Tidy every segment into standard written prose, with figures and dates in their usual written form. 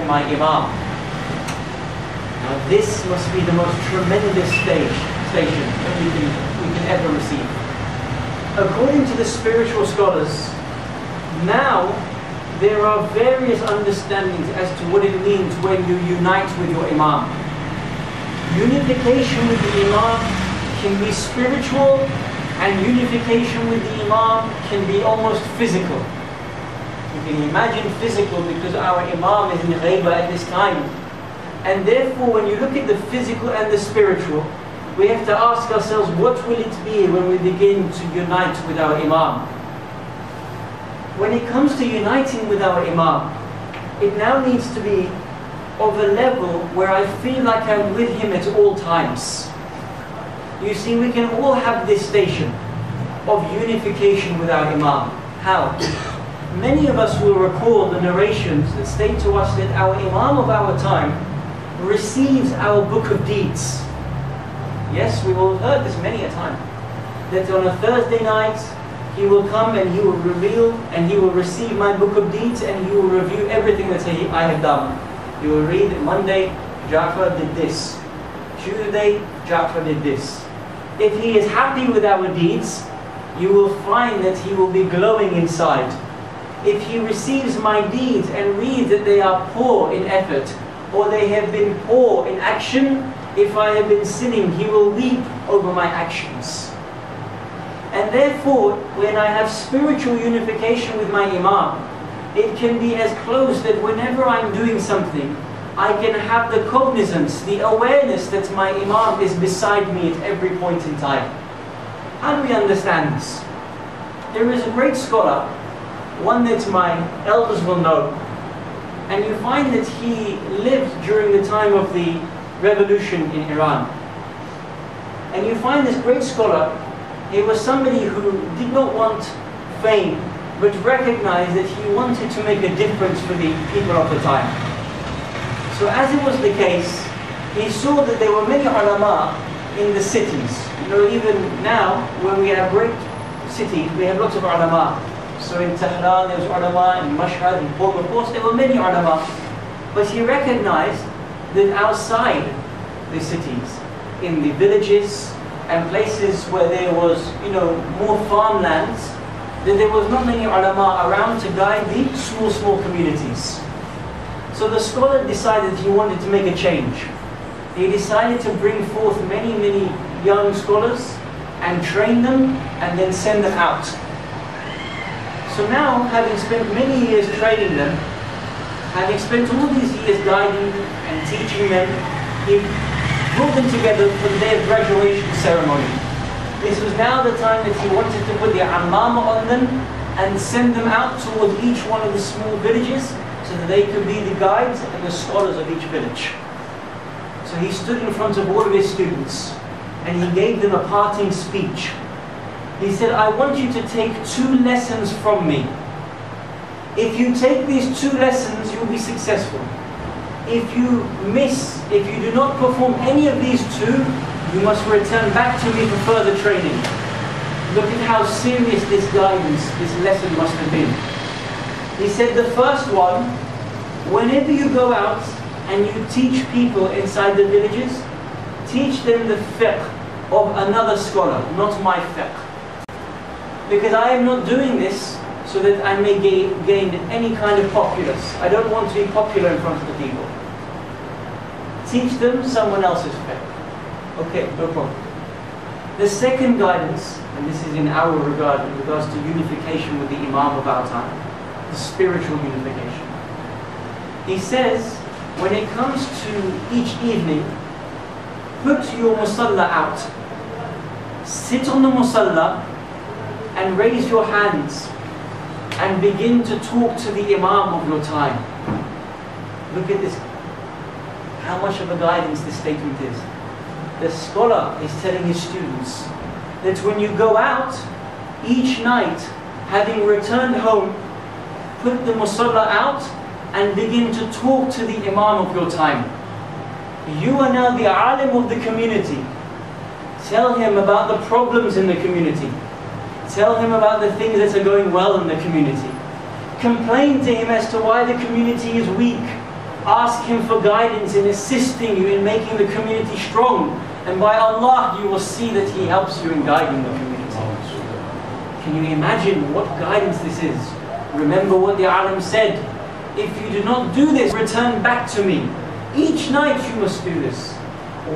my Imam. Now this must be the most tremendous station that we can ever receive. According to the spiritual scholars, now there are various understandings as to what it means when you unite with your Imam. Unification with the Imam can be spiritual, and unification with the Imam can be almost physical. You can imagine physical because our Imam is in Ghaiba at this time. And therefore, when you look at the physical and the spiritual, we have to ask ourselves, what will it be when we begin to unite with our Imam? When it comes to uniting with our Imam, it now needs to be of a level where I feel like I'm with him at all times. You see, we can all have this station of unification with our Imam. How? Many of us will recall the narrations that state to us that our Imam of our time receives our book of deeds. Yes, we've all heard this many a time. That on a Thursday night, he will come and he will reveal and he will receive my book of deeds and he will review everything that I have done. You will read Monday, Ja'far did this. Tuesday, Ja'far did this. If he is happy with our deeds, you will find that he will be glowing inside. If he receives my deeds and reads that they are poor in effort, or they have been poor in action, if I have been sinning, he will weep over my actions. And therefore, when I have spiritual unification with my Imam, it can be as close that whenever I'm doing something, I can have the cognizance, the awareness that my Imam is beside me at every point in time. How do we understand this? There is a great scholar, one that my elders will know, and you find that he lived during the time of the revolution in Iran. And you find this great scholar, he was somebody who did not want fame, but recognized that he wanted to make a difference for the people of the time. So as it was the case, he saw that there were many ulama in the cities. You know, even now, when we have great cities, we have lots of ulama. So in Tehran there was ulama, in Mashhad, in Qom, of course there were many ulama. But he recognized that outside the cities, in the villages and places where there was, you know, more farmlands, that there was not many ulama around to guide the small communities. So the scholar decided he wanted to make a change. He decided to bring forth many young scholars and train them and then send them out. So now, having spent many years training them, having spent all these years guiding and teaching them, he brought them together for the day of graduation ceremony. This was now the time that he wanted to put the amama on them and send them out towards each one of the small villages so that they could be the guides and the scholars of each village. So he stood in front of all of his students and he gave them a parting speech. He said, I want you to take 2 lessons from me. If you take these 2 lessons, you'll be successful. If you do not perform any of these 2, you must return back to me for further training. Look at how serious this guidance, this lesson must have been. He said the first one, whenever you go out and you teach people inside the villages, teach them the fiqh of another scholar, not my fiqh. Because I am not doing this so that I may gain any kind of populace. I don't want to be popular in front of the people. Teach them someone else's fiqh. Okay, no problem. The second guidance, and this is in our regard, in regards to unification with the Imam of our time, the spiritual unification. He says, when it comes to each evening, put your musalla out. Sit on the musalla and raise your hands and begin to talk to the Imam of your time. Look at this, how much of a guidance this statement is. The scholar is telling his students that when you go out each night, having returned home, put the musalla out and begin to talk to the Imam of your time. You are now the alim of the community. Tell him about the problems in the community. Tell him about the things that are going well in the community. Complain to him as to why the community is weak. Ask him for guidance in assisting you in making the community strong. And by Allah, you will see that he helps you in guiding the community. Can you imagine what guidance this is? Remember what the alim said. If you do not do this, return back to me. Each night you must do this.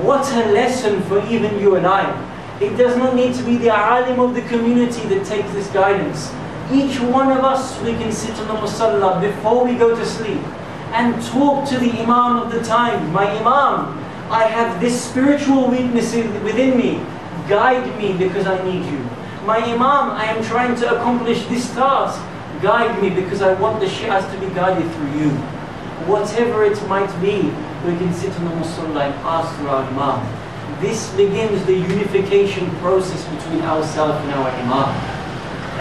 What a lesson for even you and I. It does not need to be the alim of the community that takes this guidance. Each one of us, we can sit on the musalla before we go to sleep and talk to the imam of the time. My imam, I have this spiritual weakness within me. Guide me because I need you. My imam, I am trying to accomplish this task. Guide me because I want the Shi'as to be guided through you. Whatever it might be, we can sit on the musalla and ask for our imam. This begins the unification process between ourselves and our imam.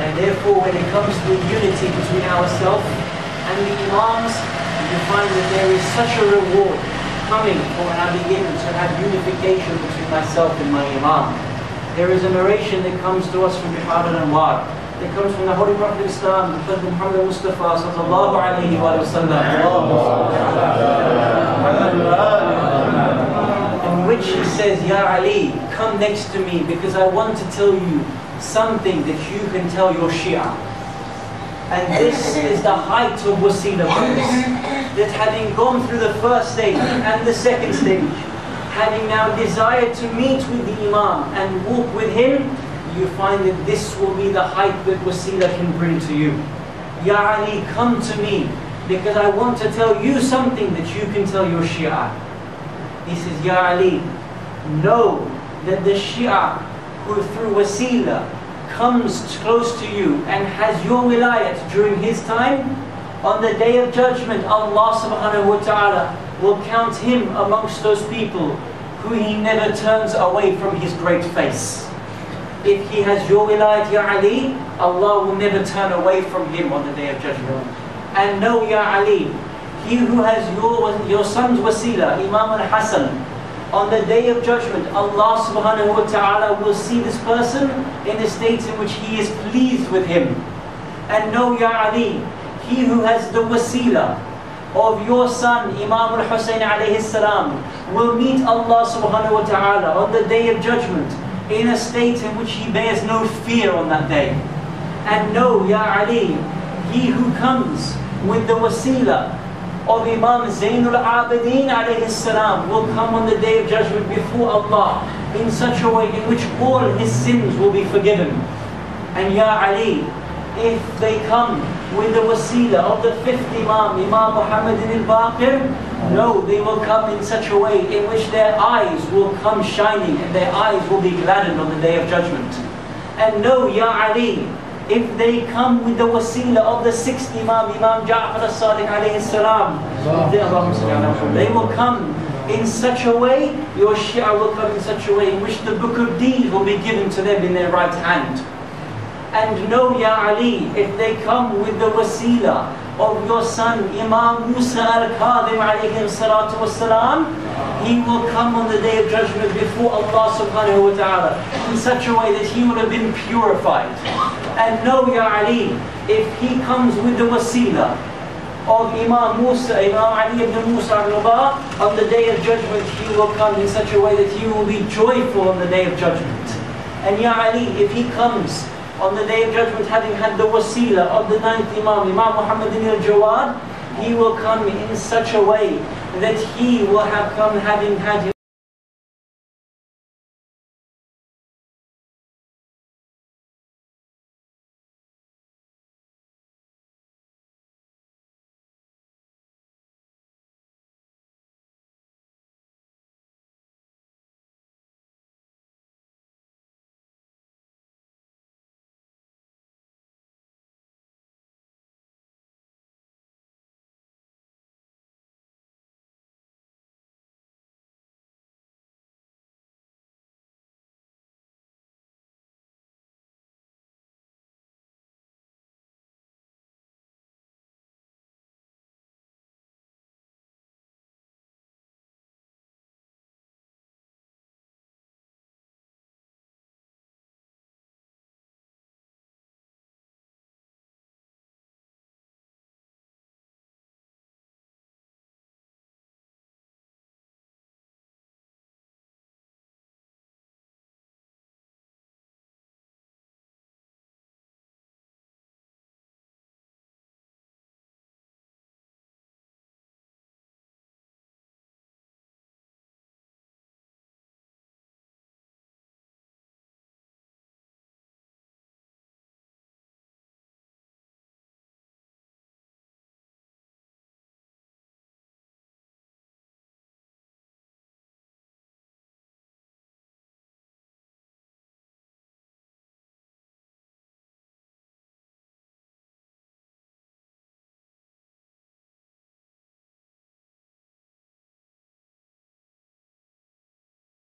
And therefore, when it comes to the unity between ourselves and the imams, you find that there is such a reward coming for when I begin to have unification between myself and my imam. There is a narration that comes to us from Bihar al-Anwar. It comes from the Holy Prophet of Islam, the Prophet Muhammad Mustafa sallallahu alayhi wa sallam, in which he says, Ya Ali, come next to me because I want to tell you something that you can tell your Shia. And this is the height of wasila, that having gone through the first stage and the second stage, having now desired to meet with the Imam and walk with him, you find that this will be the height that wasila can bring to you. Ya Ali, come to me because I want to tell you something that you can tell your Shia. He says, Ya Ali, know that the Shia who through wasila comes close to you and has your wilayat during his time, on the day of judgment, Allah subhanahu wa ta'ala will count him amongst those people who he never turns away from his great face. If he has your wilayat, Ya Ali, Allah will never turn away from him on the day of judgment. And know, Ya Ali, he who has your son's wasila, Imam al-Hasan, on the day of judgment, Allah subhanahu wa ta'ala will see this person in a state in which he is pleased with him. And know, Ya Ali, he who has the wasila of your son, Imam al-Husayn alayhi salam, will meet Allah subhanahu wa ta'ala on the day of judgment in a state in which he bears no fear on that day. And know, Ya Ali, he who comes with the wasila of Imam Zainul Abidin alayhi salam will come on the day of judgment before Allah in such a way in which all his sins will be forgiven. And Ya Ali, if they come with the wasila of the fifth Imam, Imam Muhammad al-Baqir, no, they will come in such a way in which their eyes will come shining and their eyes will be gladdened on the day of judgment. And no, Ya Ali, if they come with the wasila of the sixth Imam, Imam Ja'far al-Sadiq alayhi salam, they will come in such a way, your Shia will come in such a way in which the book of deeds will be given to them in their right hand. And know, Ya Ali, if they come with the wasila of your son, Imam Musa el Kazim alayhi salatu wassalam, he will come on the day of judgment before Allah subhanahu wa ta'ala in such a way that he would have been purified. And know, Ya Ali, if he comes with the wasila of Imam Musa, Imam Ali ibn Musa al-Nuba, on the day of judgment he will come in such a way that he will be joyful on the day of judgment. And Ya Ali, if he comes on the day of judgment having had the wasila of the ninth Imam, Imam Muhammad al-Jawad, he will come in such a way that he will have come having had